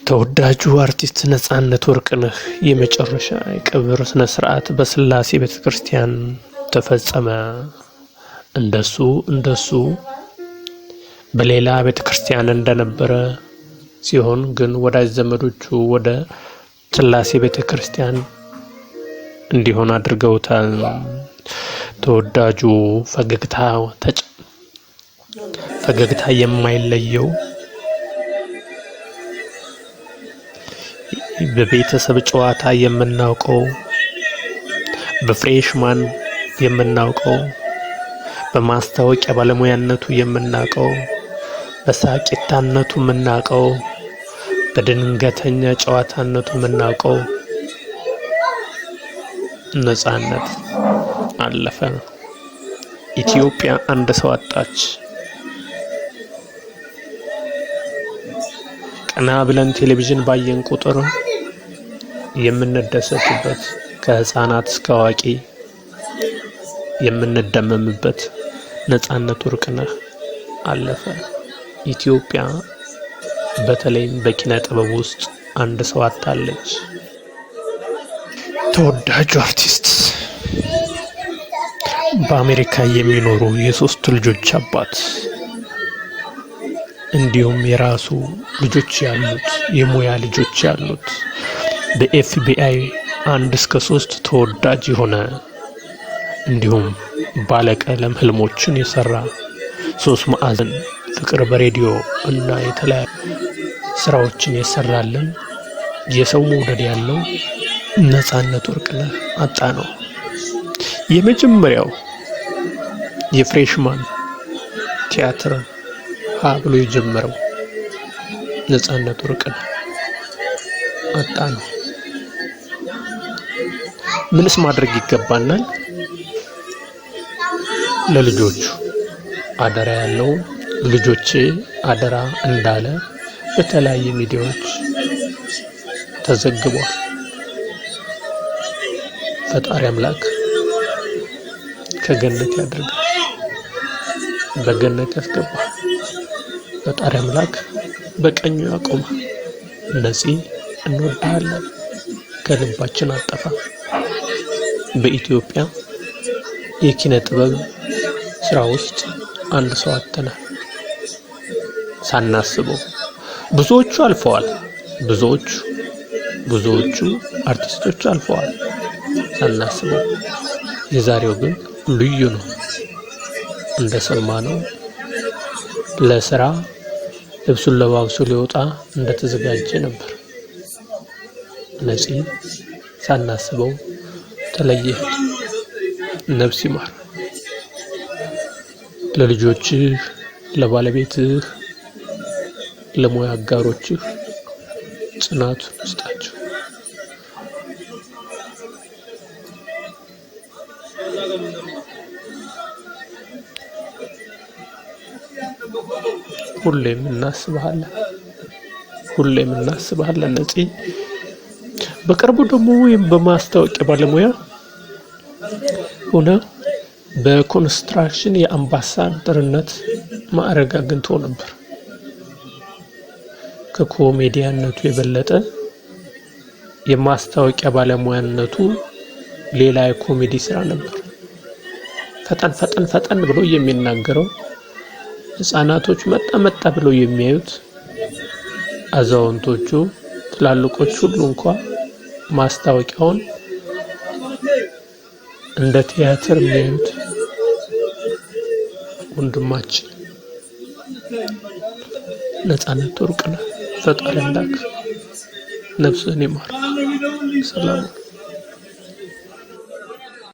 ተወዳጁ አርቲስት ነጻነት ወርቅነህ የመጨረሻ የቀብር ስነ ስርዓት በስላሴ ቤተክርስቲያን ተፈጸመ። እንደሱ በሌላ ቤተክርስቲያን እንደነበረ ሲሆን ግን ወዳጅ ዘመዶቹ ወደ ስላሴ ቤተክርስቲያን እንዲሆን አድርገውታል። ተወዳጁ ፈገግታ የማይለየው በቤተሰብ ጨዋታ የምናውቀው በፍሬሽማን የምናውቀው በማስታወቂያ ባለሙያነቱ የምናውቀው በሳቂታነቱ የምናውቀው በድንገተኛ ጨዋታነቱ የምናውቀው ነጻነት አለፈ። ኢትዮጵያ አንድ ሰው አጣች። ቀና ብለን ቴሌቪዥን ባየን ቁጥር የምንደሰትበት ከህፃናት እስከ አዋቂ የምንደመምበት ነጻነት ወርቅነህ አለፈ። ኢትዮጵያ በተለይም በኪነ ጥበብ ውስጥ አንድ ሰው አጣለች። ተወዳጁ አርቲስት በአሜሪካ የሚኖሩ የሶስት ልጆች አባት እንዲሁም የራሱ ልጆች ያሉት የሙያ ልጆች ያሉት በኤፍቢአይ 1 እስከ 3 ተወዳጅ የሆነ እንዲሁም ባለቀለም ህልሞችን የሰራ 3 ማዕዘን ፍቅር በሬዲዮ እና የተለያዩ ስራዎችን የሰራልን የሰው መውደድ ያለው ነጻነት ወርቅነህ አጣ ነው። የመጀመሪያው የፍሬሽማን ቲያትር ብሎ የጀመረው ነጻነት ወርቅነህ አጣ ነው። ምንስ ማድረግ ይገባናል? ለልጆቹ አደራ ያለው ልጆቼ አደራ እንዳለ በተለያየ ሚዲያዎች ተዘግቧል። ፈጣሪ አምላክ ከገነት ያድርጋል፣ በገነት ያስገባል። ፈጣሪ አምላክ በቀኙ ያቆም። ነፂ እንወዳለን፣ ከልባችን አጠፋ። በኢትዮጵያ የኪነ ጥበብ ስራ ውስጥ አንድ ሰው አጥተናል። ሳናስበው ብዙዎቹ አልፈዋል። ብዙዎቹ አርቲስቶች አልፈዋል ሳናስበው። የዛሬው ግን ልዩ ነው። እንደሰማነው ለስራ ልብሱን ለባብሶ ሊወጣ እንደተዘጋጀ ነበር። ነፂ ሳናስበው ተለየ። ነፍስ ይማር። ለልጆችህ፣ ለባለቤትህ፣ ለሙያ አጋሮችህ ጽናቱን ይስጣቸው። ሁሌም እናስብሃለን ነፂ። በቅርቡ ደግሞ በማስታወቂያ ባለሙያ ሆነ በኮንስትራክሽን የአምባሳደርነት ማዕረግ አግኝቶ ነበር። ከኮሜዲያነቱ የበለጠ የማስታወቂያ ባለሙያነቱ ሌላ የኮሜዲ ስራ ነበር። ፈጠን ብሎ የሚናገረው ህፃናቶች መጣ ብለው የሚያዩት አዛውንቶቹ ትላልቆች ሁሉ እንኳን ማስታወቂያውን እንደ ቲያትር የሚያዩት ወንድማችን ነጻነት ወርቅነህ ፈጣሪ አምላክ ነፍስህን ይማር። ሰላም